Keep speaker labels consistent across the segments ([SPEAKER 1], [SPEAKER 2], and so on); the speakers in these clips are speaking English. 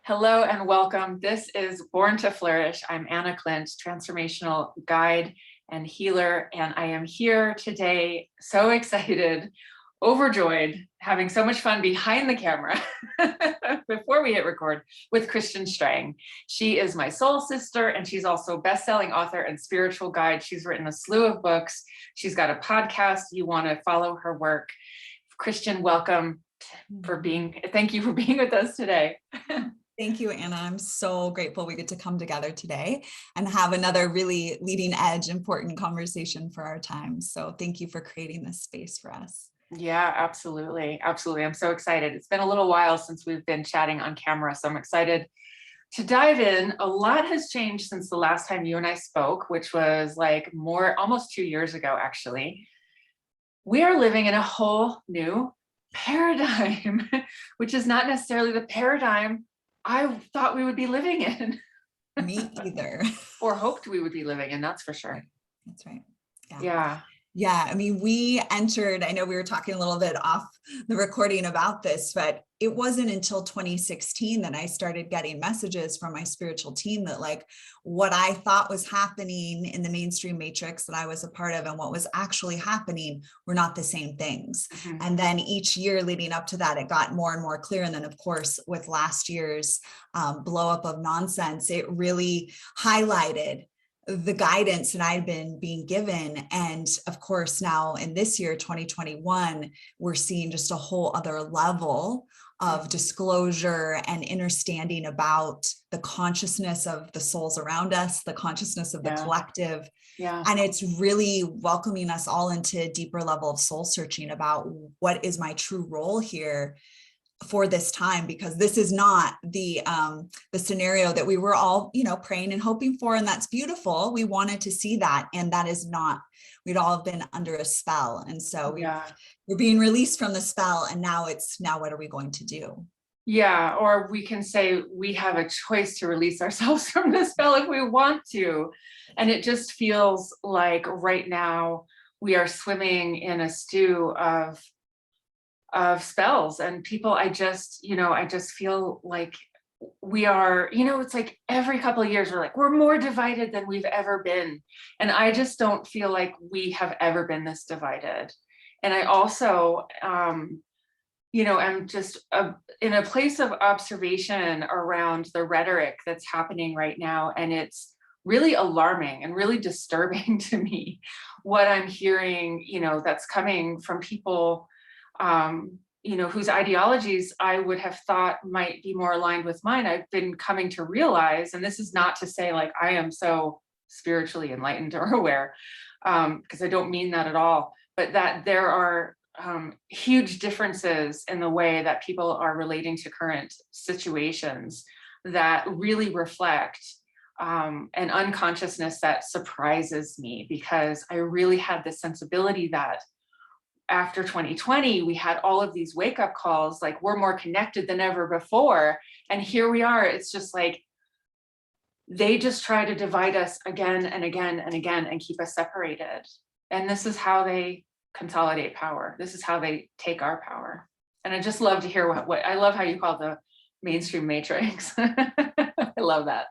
[SPEAKER 1] Hello and welcome. This is Born to Flourish. I'm Anné&Kristian, transformational guide and healer, and I am here today so excited, overjoyed, having so much fun behind the camera before we hit record with Christian Strang. She is my soul sister, and she's also best-selling author and spiritual guide. She's written a slew of books. She's got a podcast. You want to follow her work. Christian, welcome. Thank you for being with us today.
[SPEAKER 2] Thank you, Anna. I'm so grateful we get to come together today and have another really leading edge, important conversation for our time. So thank you for creating this space for us.
[SPEAKER 1] Yeah, absolutely. Absolutely. I'm so excited. It's been a little while since we've been chatting on camera, so I'm excited to dive in. A lot has changed since the last time you and I spoke, which was like almost 2 years ago, actually. We are living in a whole new paradigm, which is not necessarily the paradigm I thought we would be living in.
[SPEAKER 2] Me either.
[SPEAKER 1] Or hoped we would be living in, that's for sure.
[SPEAKER 2] That's right.
[SPEAKER 1] Yeah.
[SPEAKER 2] I mean, we entered, I know we were talking a little bit off the recording about this, but it wasn't until 2016 that I started getting messages from my spiritual team that like what I thought was happening in the mainstream matrix that I was a part of and what was actually happening were not the same things. Mm-hmm. And then each year leading up to that, it got more and more clear. And then of course, with last year's blow up of nonsense, it really highlighted the guidance that I'd been being given. And of course, now in this year, 2021, we're seeing just a whole other level of disclosure and understanding about the consciousness of the souls around us, the consciousness of the collective. Yeah. And it's really welcoming us all into a deeper level of soul searching about what is my true role here for this time, because this is not the scenario that we were all, praying and hoping for. And that's beautiful. We wanted to see that. And that is not, we'd all been under a spell. And so we're being released from the spell. And now what are we going to do?
[SPEAKER 1] Yeah. Or we can say we have a choice to release ourselves from the spell if we want to. And it just feels like right now we are swimming in a stew of spells and people. I just feel like we are, it's like every couple of years we're more divided than we've ever been. And I just don't feel like we have ever been this divided. And I also, I'm just in a place of observation around the rhetoric that's happening right now. And it's really alarming and really disturbing to me what I'm hearing, that's coming from people whose ideologies I would have thought might be more aligned with mine. I've been coming to realize, and this is not to say like I am so spiritually enlightened or aware, because I don't mean that at all, but that there are huge differences in the way that people are relating to current situations that really reflect an unconsciousness that surprises me, because I really had this sensibility that after 2020, we had all of these wake-up calls, like we're more connected than ever before. And here we are. It's just like, they just try to divide us again and again and again and keep us separated. And this is how they consolidate power. This is how they take our power. And I just love to hear what I love how you call the mainstream matrix. I love that.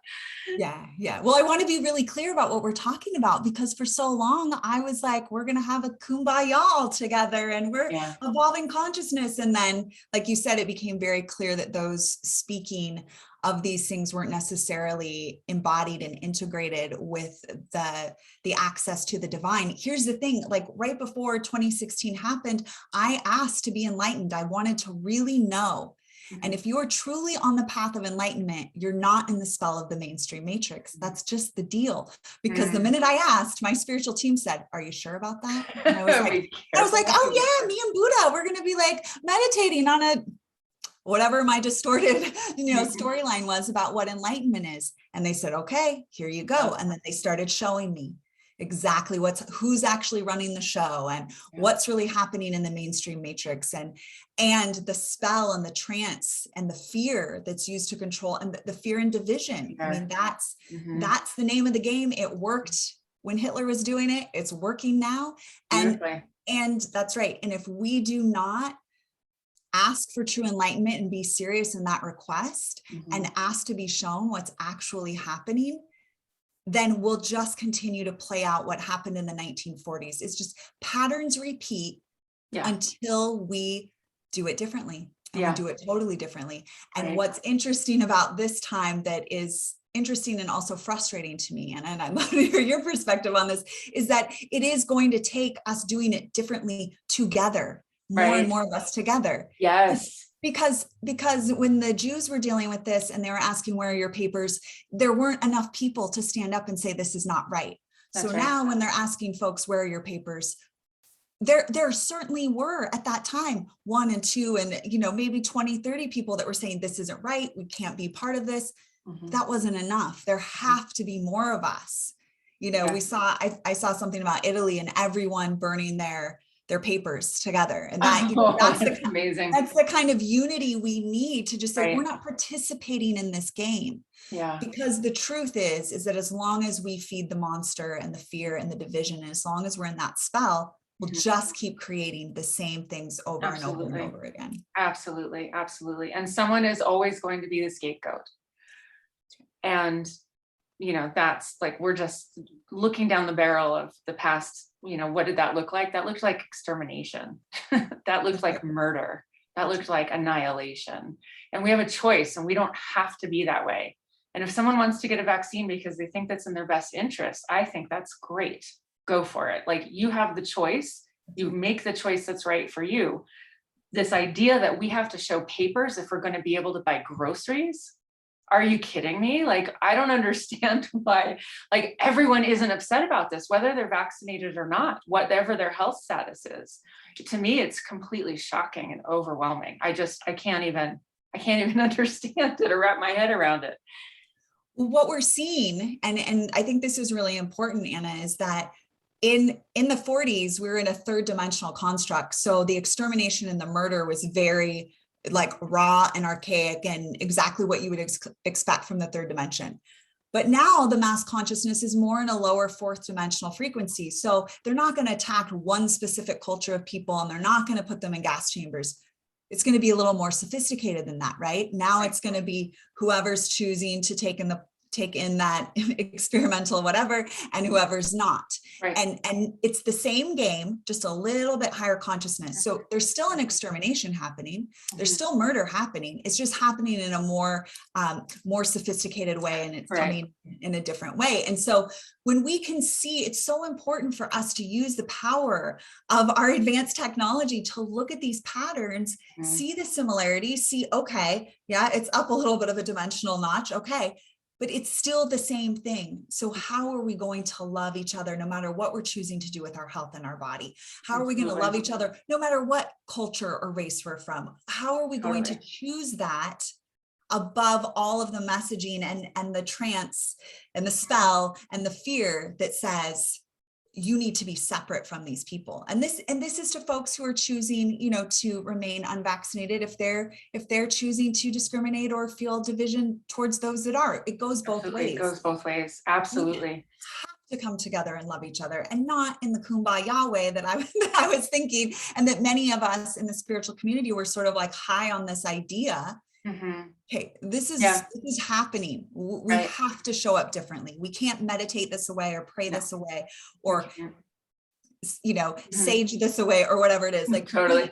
[SPEAKER 2] Yeah. Well, I want to be really clear about what we're talking about, because for so long I was like, we're going to have a kumbaya all together and we're evolving consciousness. And then, like you said, it became very clear that those speaking of these things weren't necessarily embodied and integrated with the access to the divine. Here's the thing, like right before 2016 happened, I asked to be enlightened. I wanted to really know. And if you're truly on the path of enlightenment, you're not in the spell of the mainstream matrix. That's just the deal. Because the minute I asked, my spiritual team said, "Are you sure about that?" And I was like, "Oh yeah, me and Buddha, we're going to be like meditating on a whatever my distorted, storyline was about what enlightenment is." And they said, "Okay, here you go." And then they started showing me exactly who's actually running the show and what's really happening in the mainstream matrix, and the spell and the trance and the fear that's used to control, and the fear and division. I mean, that's the name of the game. It worked when Hitler was doing it. It's working now. And that's right. And if we do not ask for true enlightenment and be serious in that request
[SPEAKER 1] Mhm.
[SPEAKER 2] and ask to be shown what's actually happening, then we'll just continue to play out what happened in the 1940s. It's just patterns repeat
[SPEAKER 1] Yeah.
[SPEAKER 2] until we do it differently, and we
[SPEAKER 1] Yeah.
[SPEAKER 2] do it totally differently. And
[SPEAKER 1] Right.
[SPEAKER 2] what's interesting about this time that is interesting and also frustrating to me, and I'd love to hear your perspective on this, is that it is going to take us doing it differently together, more
[SPEAKER 1] Right.
[SPEAKER 2] and more of us together.
[SPEAKER 1] Yes.
[SPEAKER 2] Because when the Jews were dealing with this and they were asking, where are your papers? There weren't enough people to stand up and say, this is not right.
[SPEAKER 1] That's
[SPEAKER 2] So
[SPEAKER 1] right.
[SPEAKER 2] now when they're asking folks, where are your papers? There certainly were at that time 1 and 2 and maybe 20, 30 people that were saying this isn't right. We can't be part of this.
[SPEAKER 1] Mhm.
[SPEAKER 2] That wasn't enough. There have to be more of us.
[SPEAKER 1] Yeah.
[SPEAKER 2] I saw something about Italy and everyone burning their papers together. And that,
[SPEAKER 1] Oh,
[SPEAKER 2] that's
[SPEAKER 1] amazing.
[SPEAKER 2] that's the kind of unity we need to just say,
[SPEAKER 1] Right.
[SPEAKER 2] we're not participating in this game.
[SPEAKER 1] Yeah.
[SPEAKER 2] Because the truth is that as long as we feed the monster and the fear and the division, and as long as we're in that spell, we'll
[SPEAKER 1] Mhm.
[SPEAKER 2] just keep creating the same things over and over and
[SPEAKER 1] Absolutely.
[SPEAKER 2] over again.
[SPEAKER 1] Absolutely. Absolutely. And someone is always going to be the scapegoat. And, that's like, we're just looking down the barrel of the past. What did that look like? That looked like extermination. That looked like murder. That looked like annihilation. And we have a choice, and we don't have to be that way. And if someone wants to get a vaccine because they think that's in their best interest, I think that's great. Go for it. Like, you have the choice. You make the choice that's right for you. This idea that we have to show papers if we're going to be able to buy groceries. Are you kidding me? Like, I don't understand why, like, everyone isn't upset about this, whether they're vaccinated or not, whatever their health status is. To me, it's completely shocking and overwhelming. I can't even understand it or wrap my head around it.
[SPEAKER 2] What we're seeing, and I think this is really important, Anna, is that in the 40s, we were in a third dimensional construct. So the extermination and the murder was very like raw and archaic and exactly what you would expect from the third dimension. But now the mass consciousness is more in a lower fourth dimensional frequency. So they're not going to attack one specific culture of people, and they're not going to put them in gas chambers. It's going to be a little more sophisticated than that, right? Now it's going to be whoever's choosing to take in that experimental whatever, and whoever's not.
[SPEAKER 1] Right.
[SPEAKER 2] And it's the same game, just a little bit higher consciousness. So there's still an extermination happening. There's still murder happening. It's just happening in a more sophisticated way, and it's coming in a different way. And so when we can see, it's so important for us to use the power of our advanced technology to look at these patterns, see the similarities, see, okay, yeah, it's up a little bit of a dimensional notch. Okay. But it's still the same thing. So how are we going to love each other no matter what we're choosing to do with our health and our body? How are we going to love each other no matter what culture or race we're from? How are we going to choose that above all of the messaging and the trance and the spell and the fear that says you need to be separate from these people? And this is to folks who are choosing, to remain unvaccinated. If they're choosing to discriminate or feel division towards those that are, it goes both ways.
[SPEAKER 1] It goes both ways. Absolutely.
[SPEAKER 2] We have to come together and love each other, and not in the kumbaya way that I was thinking, and that many of us in the spiritual community were sort of like high on this idea. Okay, this is happening. We have to show up differently. We can't meditate this away or pray this away or sage this away or whatever it is. Like, totally,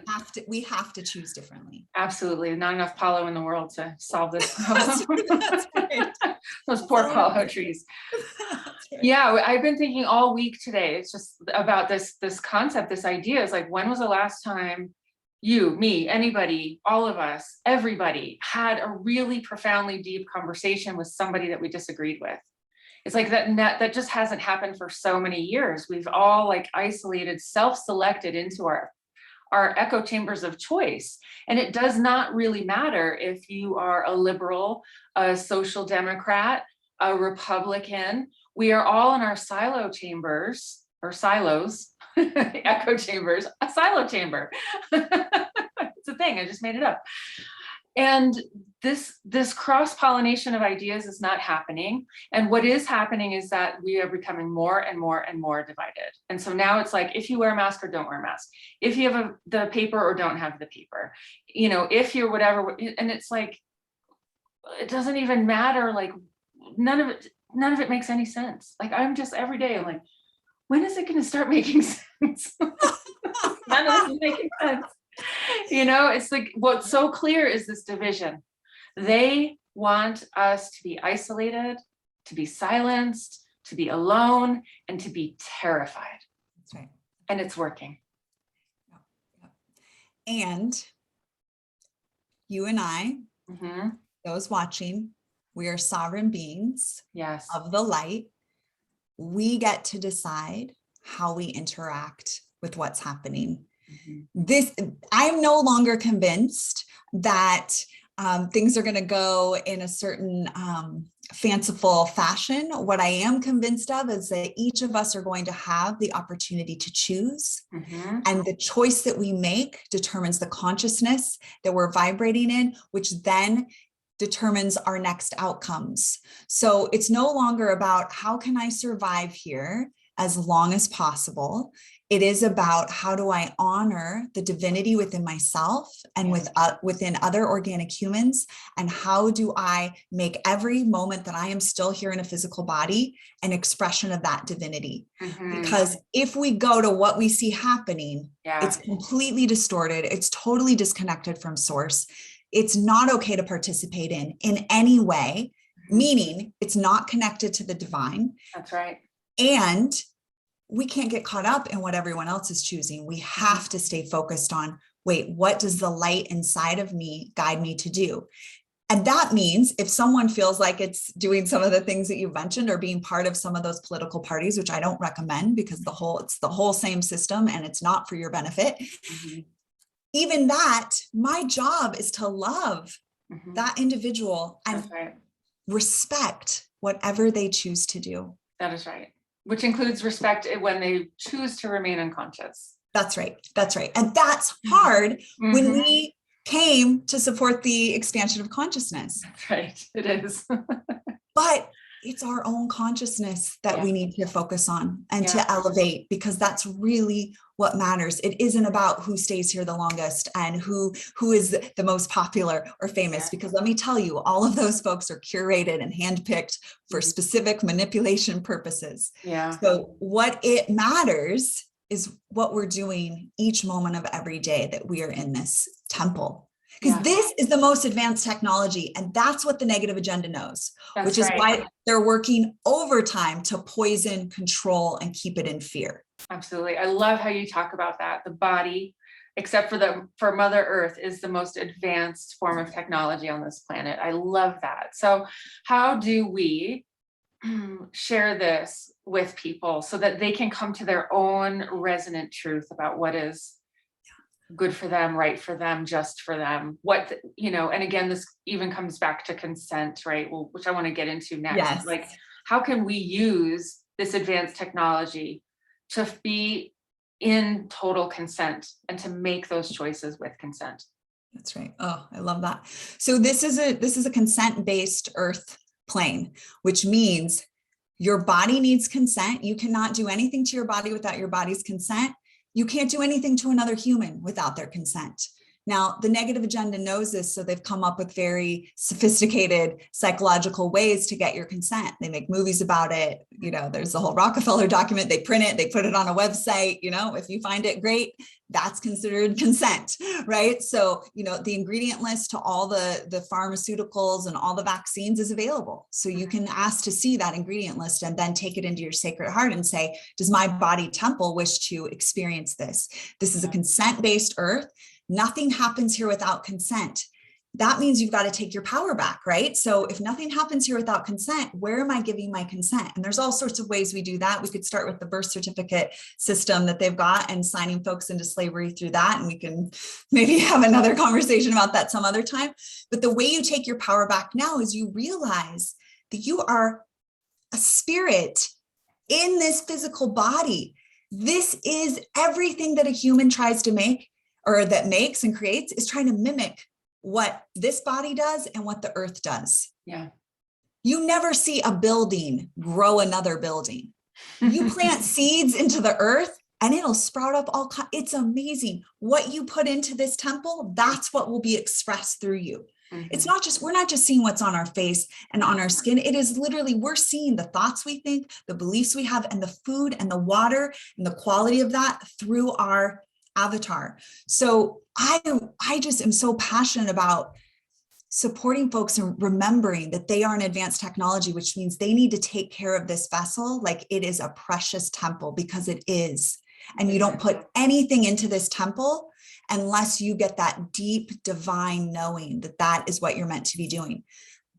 [SPEAKER 2] we have to choose differently.
[SPEAKER 1] Absolutely. Not enough Palo in the world to solve this problem.
[SPEAKER 2] That's right.
[SPEAKER 1] Those poor Palo trees. Right. Yeah, I've been thinking all week today. It's just about this concept, this idea is like, when was the last time you, me, anybody, all of us, everybody had a really profoundly deep conversation with somebody that we disagreed with? It's like that just hasn't happened for so many years. We've all like isolated, self-selected into our echo chambers of choice. And it does not really matter if you are a liberal, a social democrat, a Republican. We are all in our silo chambers or silos, echo chambers, a silo chamber. It's a thing, I just made it up. And this cross-pollination of ideas is not happening. And what is happening is that we are becoming more and more and more divided. And so now it's like, if you wear a mask or don't wear a mask, if you have the paper or don't have the paper, you know, if you're whatever, and it's like, it doesn't even matter. Like none of it makes any sense. Like I'm just every day, I'm like, when is it going to start making sense? None of this is making sense. You know, it's like, what's so clear is this division. They want us to be isolated, to be silenced, to be alone, and to be terrified.
[SPEAKER 2] That's right.
[SPEAKER 1] And it's working.
[SPEAKER 2] And you and I,
[SPEAKER 1] Mm-hmm.
[SPEAKER 2] those watching, we are sovereign beings
[SPEAKER 1] Yes.
[SPEAKER 2] of the light. We get to decide how we interact with what's happening. Mm-hmm. I'm no longer convinced that things are going to go in a certain fanciful fashion. What I am convinced of is that each of us are going to have the opportunity to choose. Mm-hmm. And the choice that we make determines the consciousness that we're vibrating in, which then determines our next outcomes. So it's no longer about how can I survive here as long as possible. It is about how do I honor the divinity within myself and within other organic humans, and how do I make every moment that I am still here in a physical body an expression of that divinity. Mm-hmm. Because if we go to what we see happening, it's completely distorted. It's totally disconnected from source. It's not okay to participate in any way, meaning it's not connected to the divine.
[SPEAKER 1] That's right.
[SPEAKER 2] And we can't get caught up in what everyone else is choosing. We have to stay focused on, wait, what does the light inside of me guide me to do? And that means if someone feels like it's doing some of the things that you mentioned or being part of some of those political parties, which I don't recommend because it's the whole same system and it's not for your benefit. Mm-hmm. Even that, my job is to love that individual and respect whatever they choose to do.
[SPEAKER 1] That is right. Which includes respect when they choose to remain unconscious.
[SPEAKER 2] That's right. That's right. And that's hard when we came to support the expansion of consciousness.
[SPEAKER 1] That's right. It is.
[SPEAKER 2] But it's our own consciousness that we need to focus on and to elevate, because that's really what matters. It isn't about who stays here the longest and who is the most popular or famous, because let me tell you, all of those folks are curated and handpicked for specific manipulation purposes.
[SPEAKER 1] Yeah.
[SPEAKER 2] So what it matters is what we're doing each moment of every day that we are in this temple. Because this is the most advanced technology, and that's what the negative agenda knows, which is why they're working overtime to poison, control, and keep it in fear.
[SPEAKER 1] Absolutely. I love how you talk about that. The body, except for Mother Earth, is the most advanced form of technology on this planet. I love that. So how do we share this with people so that they can come to their own resonant truth about what is good for them, right for them, just for them? And again, this even comes back to consent, right? Well, which I want to get into next.
[SPEAKER 2] Yes.
[SPEAKER 1] Like, how can we use this advanced technology to be in total consent and to make those choices with consent?
[SPEAKER 2] That's right. Oh, I love that. So this is a consent-based earth plane, which means your body needs consent. You cannot do anything to your body without your body's consent. You can't do anything to another human without their consent. Now, the negative agenda knows this, so they've come up with very sophisticated psychological ways to get your consent. They make movies about it. There's the whole Rockefeller document. They print it, they put it on a website. If you find it great, that's considered consent, right? So, the ingredient list to all the pharmaceuticals and all the vaccines is available. So you can ask to see that ingredient list and then take it into your sacred heart and say, does my body temple wish to experience this? This is a consent-based earth. Nothing happens here without consent. That means you've got to take your power back, right? So if nothing happens here without consent, where am I giving my consent? And there's all sorts of ways we do that. We could start with the birth certificate system that they've got and signing folks into slavery through that. And we can maybe have another conversation about that some other time. But the way you take your power back now is you realize that you are a spirit in this physical body. This is everything that a human tries to make, or that makes and creates, is trying to mimic what this body does and what the earth does.
[SPEAKER 1] Yeah.
[SPEAKER 2] You never see a building grow another building. You plant seeds into the earth and it'll sprout up it's amazing. What you put into this temple, that's what will be expressed through you. It's not just, we're not just seeing what's on our face and on our skin. It is literally, we're seeing the thoughts we think, the beliefs we have, and the food and the water and the quality of that through our avatar. So I just am so passionate about supporting folks and remembering that they are an advanced technology, which means they need to take care of this vessel like it is a precious temple, because it is. And you don't put anything into this temple unless you get that deep divine knowing that that is what you're meant to be doing.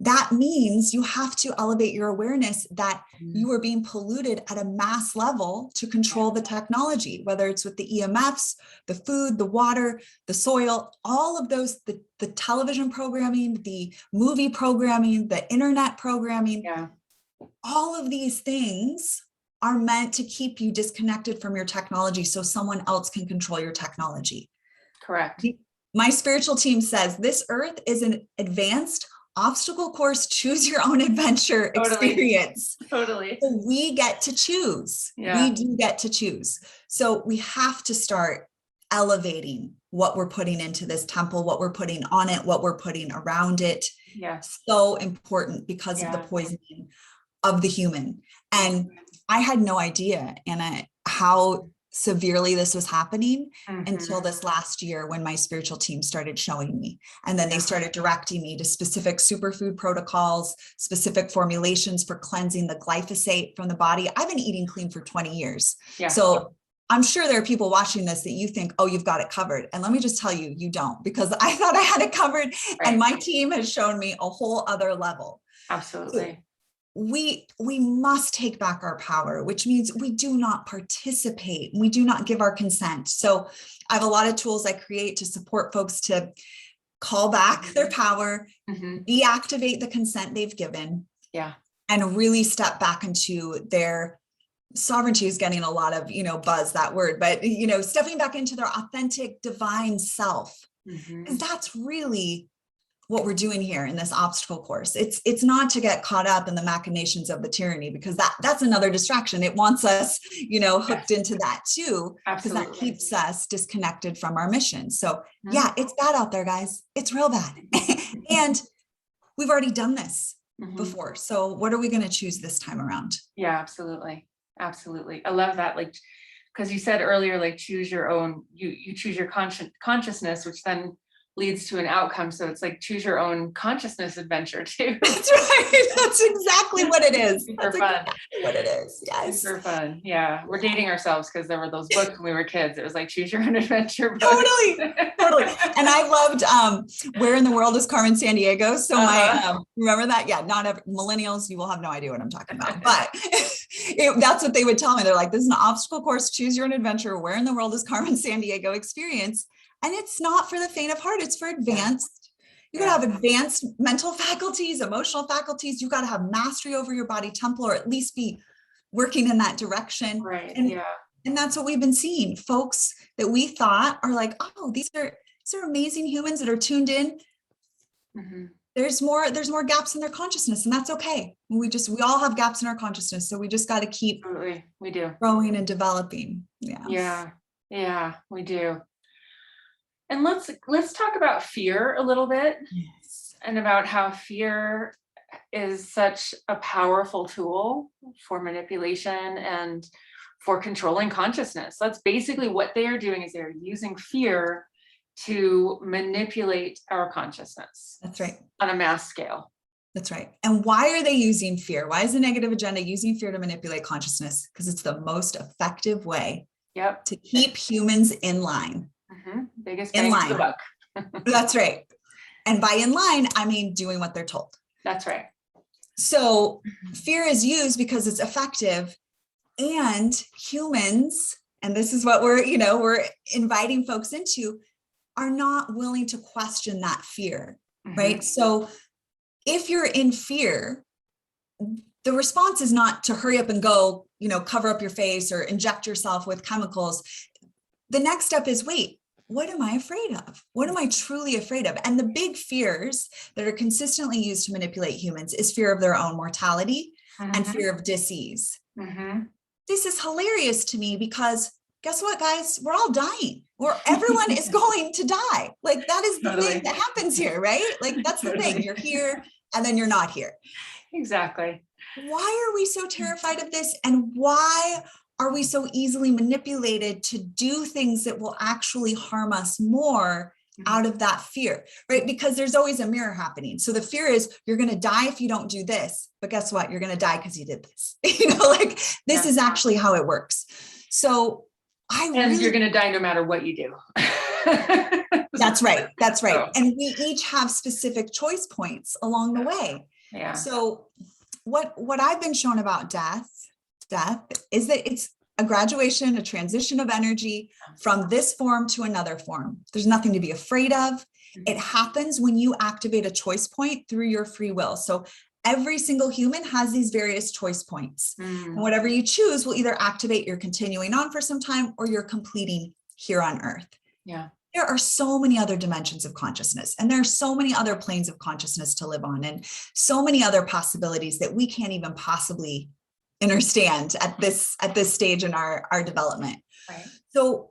[SPEAKER 2] That means you have to elevate your awareness that you are being polluted at a mass level to control the technology, whether it's with the EMFs, the food, the water, the soil, all of those, the television programming, the movie programming, the internet programming, all of these things are meant to keep you disconnected from your technology so someone else can control your technology.
[SPEAKER 1] Correct.
[SPEAKER 2] My spiritual team says this earth is an advanced obstacle course, choose your own adventure experience.
[SPEAKER 1] Totally.
[SPEAKER 2] So we get to choose.
[SPEAKER 1] Yeah.
[SPEAKER 2] We do get to choose. So we have to start elevating what we're putting into this temple, what we're putting on it, what we're putting around it.
[SPEAKER 1] Yes.
[SPEAKER 2] So important because of the poisoning of the human. And I had no idea, Anna, how severely this was happening until this last year when my spiritual team started showing me. And then they started directing me to specific superfood protocols, specific formulations for cleansing the glyphosate from the body. I've been eating clean for 20 years. Yeah. So I'm sure there are people watching this that you think, oh, you've got it covered. And let me just tell you, you don't, because I thought I had it covered. And my team has shown me a whole other level.
[SPEAKER 1] Absolutely.
[SPEAKER 2] So we must take back our power, which means we do not participate. We do not give our consent. So I have a lot of tools I create to support folks to call back their power, deactivate the consent they've given, and really step back into their sovereignty. Is getting a lot of, buzz, that word, but, stepping back into their authentic divine self. Because that's really what we're doing here in this obstacle course. It's not to get caught up in the machinations of the tyranny, because that's another distraction. It wants us, hooked into that too, because that keeps us disconnected from our mission. So it's bad out there, guys. It's real bad. And we've already done this before. So what are we going to choose this time around? Yeah,
[SPEAKER 1] absolutely. Absolutely. I love that. Like, because you said earlier, like, choose your own, you choose your consciousness, which then leads to an outcome. So it's like, choose your own consciousness adventure too.
[SPEAKER 2] That's right. That's exactly what it is.
[SPEAKER 1] Super fun.
[SPEAKER 2] Exactly what it is. Yes.
[SPEAKER 1] Super fun. Yeah. We're dating ourselves because there were those books when we were kids. It was like, choose your own adventure books.
[SPEAKER 2] Totally. And I loved Where in the World is Carmen Sandiego? So remember that? Yeah. Millennials, you will have no idea what I'm talking about, but that's what they would tell me. They're like, this is an obstacle course, choose your own adventure. Where in the World is Carmen Sandiego experience? And it's not for the faint of heart. It's for advanced. You got to have advanced mental faculties, emotional faculties. You got to have mastery over your body temple, or at least be working in that direction.
[SPEAKER 1] Right.
[SPEAKER 2] And that's what we've been seeing. Folks that we thought are like, oh, these are amazing humans that are tuned in. There's more gaps in their consciousness, and that's okay. We all have gaps in our consciousness. So we just got to keep
[SPEAKER 1] we do
[SPEAKER 2] growing and developing.
[SPEAKER 1] Yeah, we do. And let's talk about fear a little bit.
[SPEAKER 2] Yes.
[SPEAKER 1] And about how fear is such a powerful tool for manipulation and for controlling consciousness. That's basically what they are doing, is they're using fear to manipulate our consciousness.
[SPEAKER 2] That's right.
[SPEAKER 1] On a mass scale.
[SPEAKER 2] That's right. And why are they using fear? Why is the negative agenda using fear to manipulate consciousness? Because it's the most effective way to keep humans in line.
[SPEAKER 1] Biggest bang for the buck.
[SPEAKER 2] That's right. And by in line, I mean doing what they're told.
[SPEAKER 1] That's right.
[SPEAKER 2] So fear is used because it's effective, and humans, and this is what we're inviting folks into, are not willing to question that fear, right? So if you're in fear, the response is not to hurry up and go, cover up your face or inject yourself with chemicals. The next step is, wait, what am I afraid of? What am I truly afraid of? And the big fears that are consistently used to manipulate humans is fear of their own mortality and fear of disease. This is hilarious to me because guess what, guys? We're all dying, or everyone is going to die. Like that is the thing that happens here, right? Like that's the thing. You're here and then you're not here.
[SPEAKER 1] Exactly.
[SPEAKER 2] Why are we so terrified of this? And why are we so easily manipulated to do things that will actually harm us more out of that fear, right? Because there's always a mirror happening. So the fear is you're going to die if you don't do this, but guess what? You're going to die because you did this. Like this is actually how it works. So
[SPEAKER 1] you're going to die no matter what you do.
[SPEAKER 2] That's right. That's right. And we each have specific choice points along the way.
[SPEAKER 1] Yeah.
[SPEAKER 2] So what I've been shown about death is that it's a graduation, a transition of energy from this form to another form. There's nothing to be afraid of. It happens when you activate a choice point through your free will. So every single human has these various choice points. And whatever you choose will either activate your continuing on for some time or you're completing here on Earth.
[SPEAKER 1] Yeah.
[SPEAKER 2] There are so many other dimensions of consciousness, and there are so many other planes of consciousness to live on, and so many other possibilities that we can't even possibly understand at this stage in our development.
[SPEAKER 1] Right.
[SPEAKER 2] So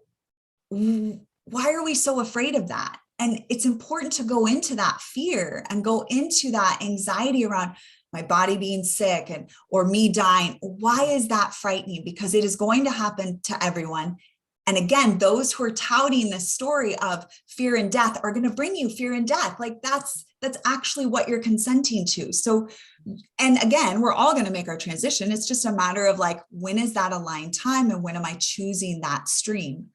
[SPEAKER 2] why are we so afraid of that? And it's important to go into that fear and go into that anxiety around my body being sick or me dying. Why is that frightening? Because it is going to happen to everyone. And again, those who are touting this story of fear and death are going to bring you fear and death. Like that's actually what you're consenting to. So, and again, we're all going to make our transition. It's just a matter of like, when is that aligned time and when am I choosing that stream?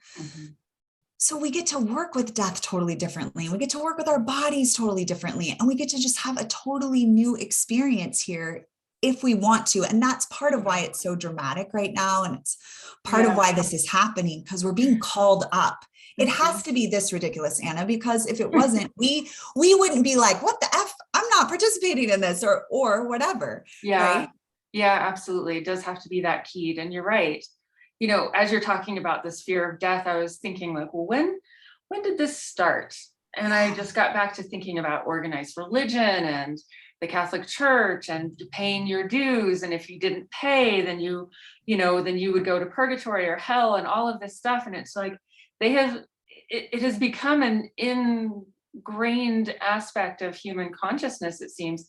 [SPEAKER 2] So we get to work with death totally differently. We get to work with our bodies totally differently. And we get to just have a totally new experience here if we want to. And that's part of why it's so dramatic right now. And it's part of why this is happening, because we're being called up. It has to be this ridiculous, Anna, because if it wasn't, we wouldn't be like, what the F? I'm not participating in this or whatever.
[SPEAKER 1] Yeah.
[SPEAKER 2] Right?
[SPEAKER 1] Yeah, absolutely. It does have to be that keyed. And you're right. You know, as you're talking about this fear of death, I was thinking like, well, when did this start? And I just got back to thinking about organized religion and the Catholic Church and paying your dues. And if you didn't pay, then you would go to purgatory or hell and all of this stuff. And it's like, it has become an ingrained aspect of human consciousness, it seems.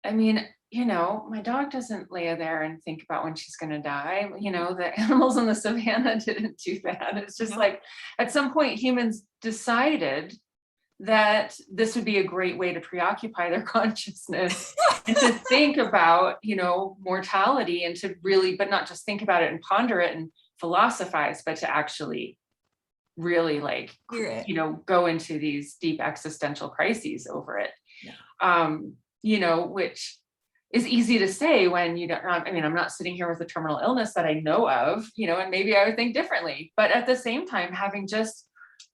[SPEAKER 1] I mean, my dog doesn't lay there and think about when she's going to die. The animals in the savannah didn't do that. It's just like, at some point humans decided that this would be a great way to preoccupy their consciousness and to think about, mortality and to really, but not just think about it and ponder it and philosophize, but to actually really go into these deep existential crises over it. Which is easy to say when I'm not sitting here with a terminal illness that I know of, and maybe I would think differently, but at the same time, having just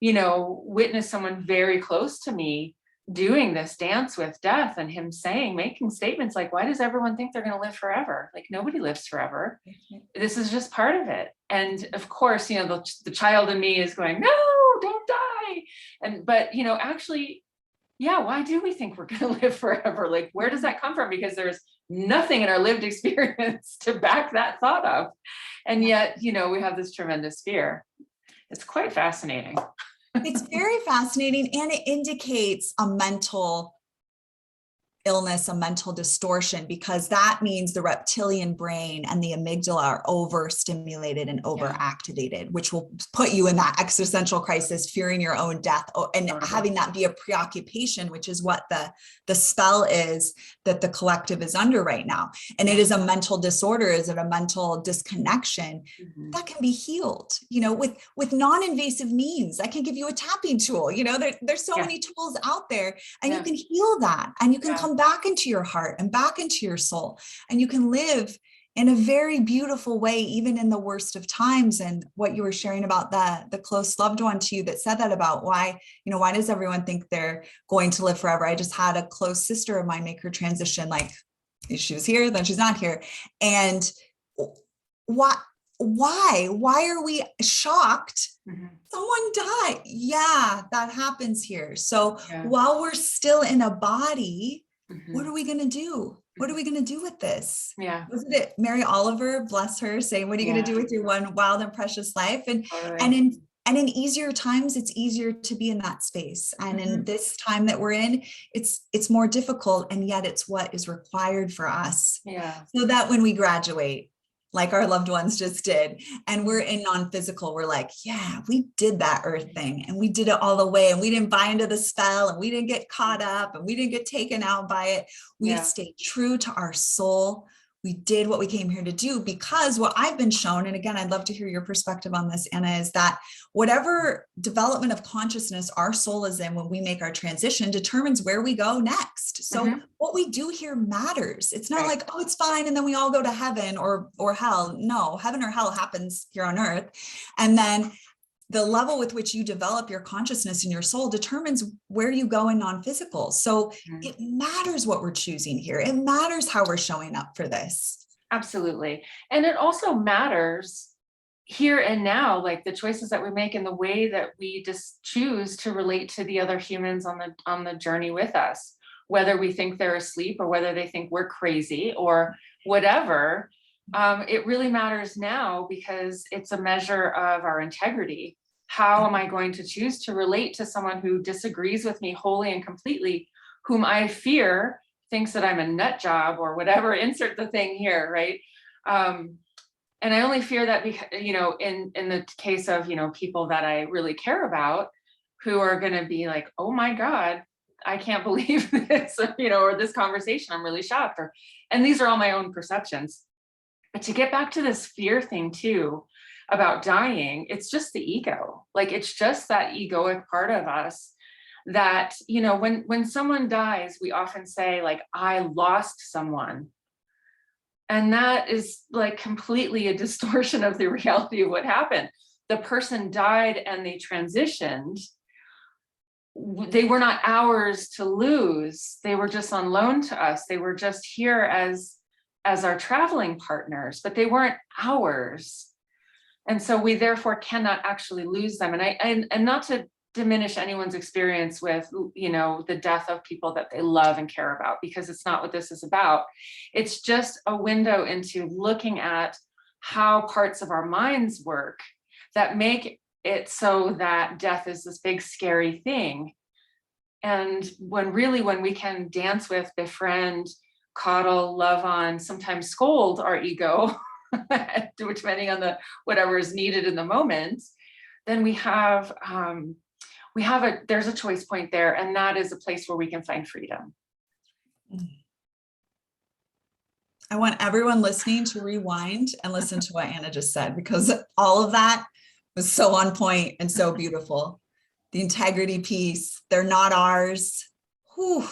[SPEAKER 1] witness someone very close to me doing this dance with death and him making statements like, why does everyone think they're going to live forever? Like nobody lives forever. This is just part of it. And of course, the child in me is going, no, don't die. But actually, why do we think we're going to live forever? Like, where does that come from? Because there's nothing in our lived experience to back that thought up. And yet, we have this tremendous fear. It's quite fascinating.
[SPEAKER 2] It's very fascinating, and it indicates a mental illness, a mental distortion, because that means the reptilian brain and the amygdala are overstimulated and overactivated, which will put you in that existential crisis, fearing your own death, and having that be a preoccupation, which is what the spell is that the collective is under right now. And it is a mental disorder, is it a mental disconnection that can be healed, with non-invasive means. I can give you a tapping tool, there's so many tools out there, and you can heal that, and you can come back into your heart and back into your soul, and you can live in a very beautiful way, even in the worst of times. And what you were sharing about the close loved one to you that said that about why does everyone think they're going to live forever? I just had a close sister of mine make her transition, like she was here, then she's not here. And why are we shocked?
[SPEAKER 1] Mhm.
[SPEAKER 2] Someone died. Yeah, that happens here. So
[SPEAKER 1] Yeah.
[SPEAKER 2] while we're still in a body, what
[SPEAKER 1] Mhm.
[SPEAKER 2] are we going to do? What are we going to do with this?
[SPEAKER 1] Yeah.
[SPEAKER 2] Wasn't it Mary Oliver, bless her, saying, what are you going to do with your one wild and precious life? And
[SPEAKER 1] Totally.
[SPEAKER 2] in easier times, it's easier to be in that space. And in
[SPEAKER 1] Mhm.
[SPEAKER 2] this time that we're in, it's more difficult, and yet it's what is required for us.
[SPEAKER 1] Yeah.
[SPEAKER 2] So that when we graduate, like our loved ones just did, and we're in non-physical, we're like, yeah, we did that earth thing, and we did it all the way, and we didn't buy into the spell, and we didn't get caught up, and we didn't get taken out by it. We
[SPEAKER 1] Yeah.
[SPEAKER 2] stayed true to our soul. We did what we came here to do, because what I've been shown, and again, I'd love to hear your perspective on this, Anna, is that whatever development of consciousness our soul is in when we make our transition determines where we go next. So
[SPEAKER 1] Mhm.
[SPEAKER 2] what we do here matters. It's not
[SPEAKER 1] Right.
[SPEAKER 2] like, oh, it's fine, and then we all go to heaven or hell. No, heaven or hell happens here on earth. And then the level with which you develop your consciousness and your soul determines where you go in non-physical. So
[SPEAKER 1] Mhm.
[SPEAKER 2] it matters what we're choosing here. It matters how we're showing up for this.
[SPEAKER 1] Absolutely. And it also matters here and now, like the choices that we make and the way that we just choose to relate to the other humans on the journey with us, whether we think they're asleep or whether they think we're crazy or whatever. It really matters now because it's a measure of our integrity. How am I going to choose to relate to someone who disagrees with me wholly and completely, whom I fear thinks that I'm a nut job or whatever, insert the thing here, right? And I only fear that because, in the case of, people that I really care about, who are going to be like, oh my God, I can't believe this, or this conversation, I'm really shocked. And these are all my own perceptions. But to get back to this fear thing too, about dying, it's just the ego. Like, it's just that egoic part of us that, when someone dies, we often say like, I lost someone. And that is like completely a distortion of the reality of what happened. The person died and they transitioned. They were not ours to lose. They were just on loan to us. They were just here as our traveling partners, but they weren't ours. And so we therefore cannot actually lose them. And not to diminish anyone's experience with, the death of people that they love and care about, because it's not what this is about. It's just a window into looking at how parts of our minds work that make it so that death is this big scary thing. And when we can dance with, befriend, coddle, love on, sometimes scold our ego, depending on whatever is needed in the moment, then there's a choice point there, and that is a place where we can find freedom.
[SPEAKER 2] I want everyone listening to rewind and listen to what Anna just said, because all of that was so on point and so beautiful. The integrity piece, they're not ours. Whew.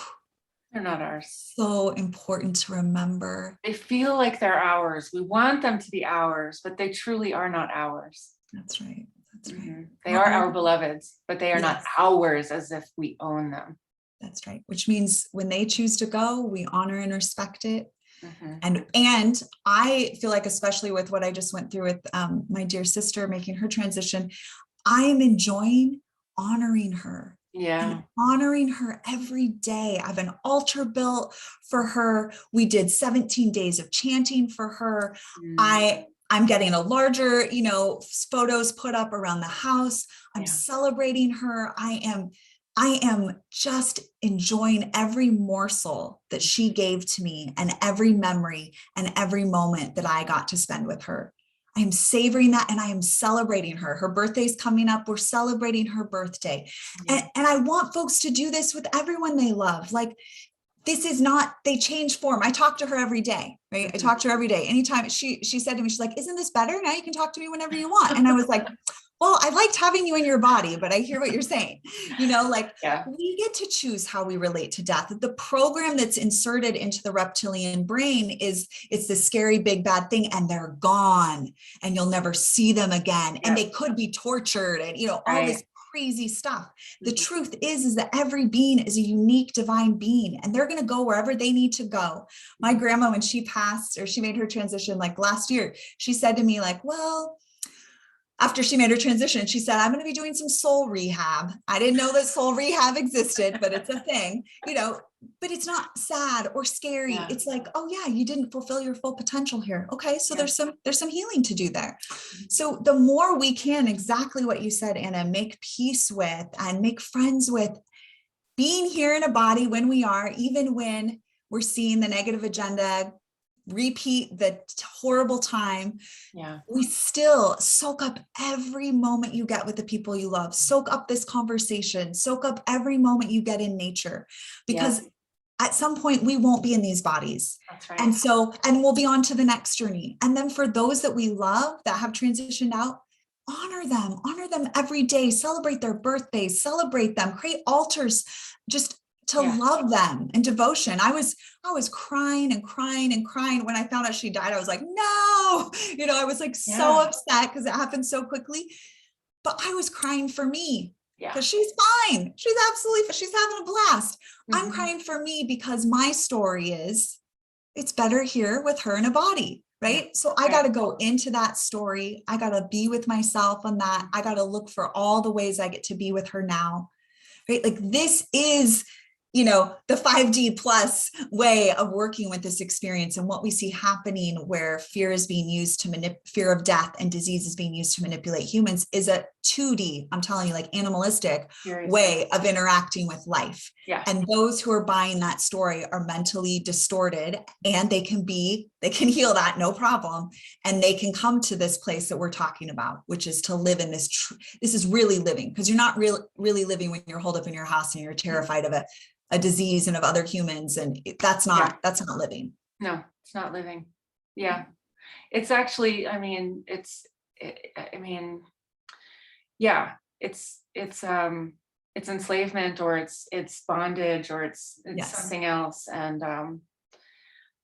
[SPEAKER 1] They're not ours.
[SPEAKER 2] So important to remember.
[SPEAKER 1] They feel like they're ours. We want them to be ours, but they truly are not ours.
[SPEAKER 2] That's right. That's right.
[SPEAKER 1] Mm-hmm. They are our beloveds, but they are not ours as if we own them.
[SPEAKER 2] That's right. Which means when they choose to go, we honor and respect it.
[SPEAKER 1] Mm-hmm.
[SPEAKER 2] And I feel like, especially with what I just went through with my dear sister making her transition, I am enjoying honoring her.
[SPEAKER 1] Yeah.
[SPEAKER 2] And honoring her every day. I have an altar built for her. We did 17 days of chanting for her. I'm getting a larger, photos put up around the house. I'm celebrating her. I am just enjoying every morsel that she gave to me, and every memory and every moment that I got to spend with her. I am savoring that, and I am celebrating her. Her birthday's coming up. We're celebrating her birthday. And I want folks to do this with everyone they love. Like, this is not, they change form. I talk to her every day, right? I talk to her every day. Anytime she said to me, she's like, isn't this better? Now you can talk to me whenever you want. And I was like, well, I liked having you in your body, but I hear what you're saying. We get to choose how we relate to death. The program that's inserted into the reptilian brain is, it's the scary big bad thing, and they're gone and you'll never see them again. And they could be tortured and, all this crazy stuff. The truth is that every being is a unique divine being, and they're going to go wherever they need to go. My grandma, when she passed, or she made her transition like last year, she said to me like, well, after she made her transition, she said, I'm going to be doing some soul rehab. I didn't know that soul rehab existed, but it's a thing, but it's not sad or scary.
[SPEAKER 1] Yeah.
[SPEAKER 2] It's like, oh yeah, you didn't fulfill your full potential here. Okay. So there's some healing to do there. So the more we can, exactly what you said, Anna, make peace with and make friends with being here in a body when we are, even when we're seeing the negative agenda repeat the horrible time.
[SPEAKER 1] Yeah.
[SPEAKER 2] We still soak up every moment you get with the people you love. Soak up this conversation, soak up every moment you get in nature, because at some point we won't be in these bodies.
[SPEAKER 1] That's right.
[SPEAKER 2] And we'll be on to the next journey. And then for those that we love that have transitioned out, honor them every day, celebrate their birthdays, celebrate them, create altars, just to love them and devotion. I was crying and crying and crying when I found out she died. I was like, no, I was like so upset because it happened so quickly, but I was crying for me because she's fine. She's absolutely, she's having a blast. I'm crying for me because my story is, it's better here with her in a body. Right. So I got to go into that story. I got to be with myself on that. I got to look for all the ways I get to be with her now. Right. Like this is, the 5D plus way of working with this experience, and what we see happening where fear is being used to fear of death and disease is being used to manipulate humans is a 2D, I'm telling you, like animalistic way of interacting with life.
[SPEAKER 1] Yeah.
[SPEAKER 2] And those who are buying that story are mentally distorted, and they can heal that, no problem. And they can come to this place that we're talking about, which is to live in this. This is really living, because you're not really living when you're holed up in your house and you're terrified of a disease and of other humans. And that's not living.
[SPEAKER 1] No, it's not living. Yeah. It's actually, it's enslavement, or it's bondage, or it's something else.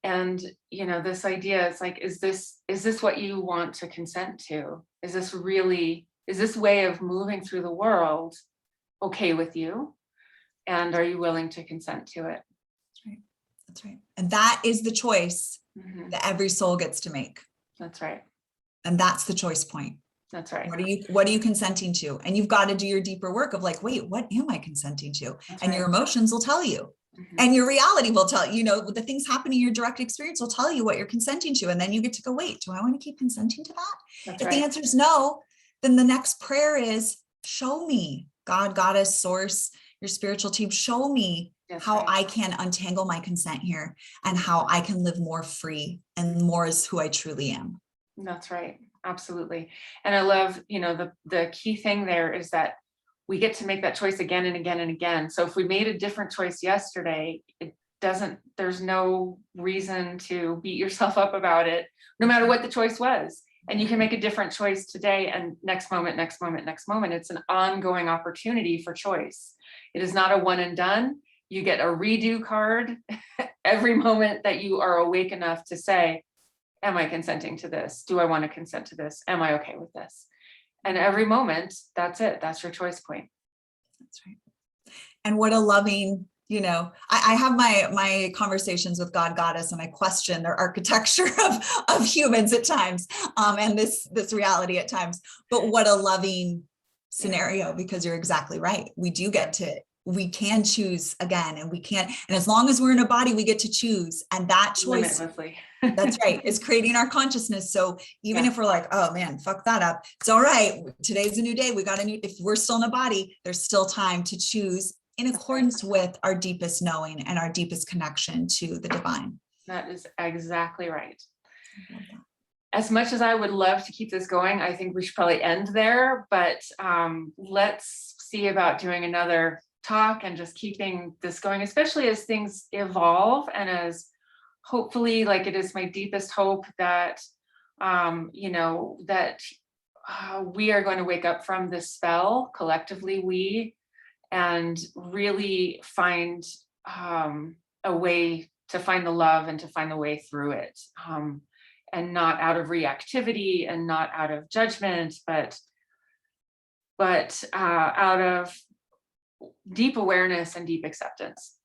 [SPEAKER 1] And this idea is like, is this what you want to consent to? Is this way of moving through the world okay with you? And are you willing to consent to it?
[SPEAKER 2] That's right. And that is the choice that every soul gets to make.
[SPEAKER 1] That's right.
[SPEAKER 2] And that's the choice point.
[SPEAKER 1] That's right.
[SPEAKER 2] What are you consenting to? And you've got to do your deeper work of like, wait, what am I consenting to? And your emotions will tell you. And your reality will tell you, the things happening in your direct experience will tell you what you're consenting to. And then you get to go, wait, do I want to keep consenting to that? If the answer is no, then the next prayer is, show me, God, Goddess, Source, your spiritual team, show me how I can untangle my consent here, and how I can live more free and more as who I truly am.
[SPEAKER 1] That's right. Absolutely. And I love, the key thing there is that we get to make that choice again and again and again. So if we made a different choice yesterday, there's no reason to beat yourself up about it, no matter what the choice was. And you can make a different choice today, and next moment. It's an ongoing opportunity for choice. It is not a one and done. You get a redo card every moment that you are awake enough to say, am I consenting to this? Do I want to consent to this? Am I okay with this? And every moment, that's it. That's your choice point.
[SPEAKER 2] That's right. And what a loving, I have my conversations with God, Goddess, and I question their architecture of humans at times, and this reality at times. But what a loving scenario, because you're exactly right. We can choose again, and as long as we're in a body, we get to choose. And that choice, that's right, is creating our consciousness. So even if we're like, oh man, fuck that up, it's all right. Today's a new day. If we're still in a body, there's still time to choose in accordance with our deepest knowing and our deepest connection to the divine.
[SPEAKER 1] That is exactly right. As much as I would love to keep this going, I think we should probably end there, but let's see about doing another talk and just keeping this going, especially as things evolve, and as hopefully, like, it is my deepest hope that we are going to wake up from this spell collectively, and really find a way to find the love and to find the way through it, and not out of reactivity and not out of judgment, but but out of deep awareness and deep acceptance.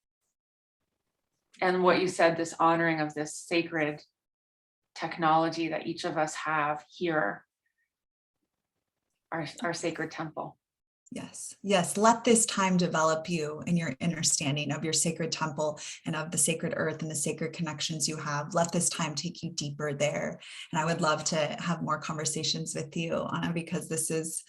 [SPEAKER 1] And what you said, this honoring of this sacred technology that each of us have here, our sacred temple.
[SPEAKER 2] Yes. Yes. Let this time develop you in your understanding of your sacred temple and of the sacred earth and the sacred connections you have. Let this time take you deeper there. And I would love to have more conversations with you, Anna, because this is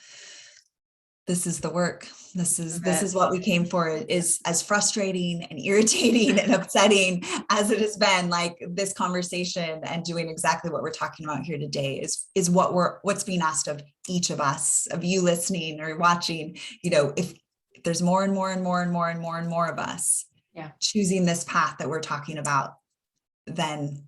[SPEAKER 2] the work. This is what we came for. Is as frustrating and irritating and upsetting as it has been. Like, this conversation and doing exactly what we're talking about here today is what's being asked of each of us, of you listening or watching. You know, if there's more and more and more and more and more and more of us, choosing this path that we're talking about, then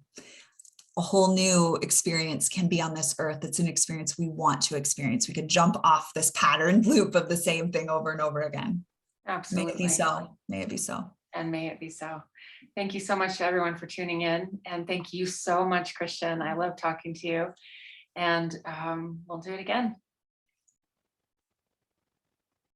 [SPEAKER 2] a whole new experience can be on this earth. It's an experience we want to experience. We could jump off this pattern loop of the same thing over and over again.
[SPEAKER 1] Absolutely.
[SPEAKER 2] May it be so. May it be so.
[SPEAKER 1] And may it be so. Thank you so much to everyone for tuning in. And thank you so much, Kristian. I love talking to you. And we'll do it again.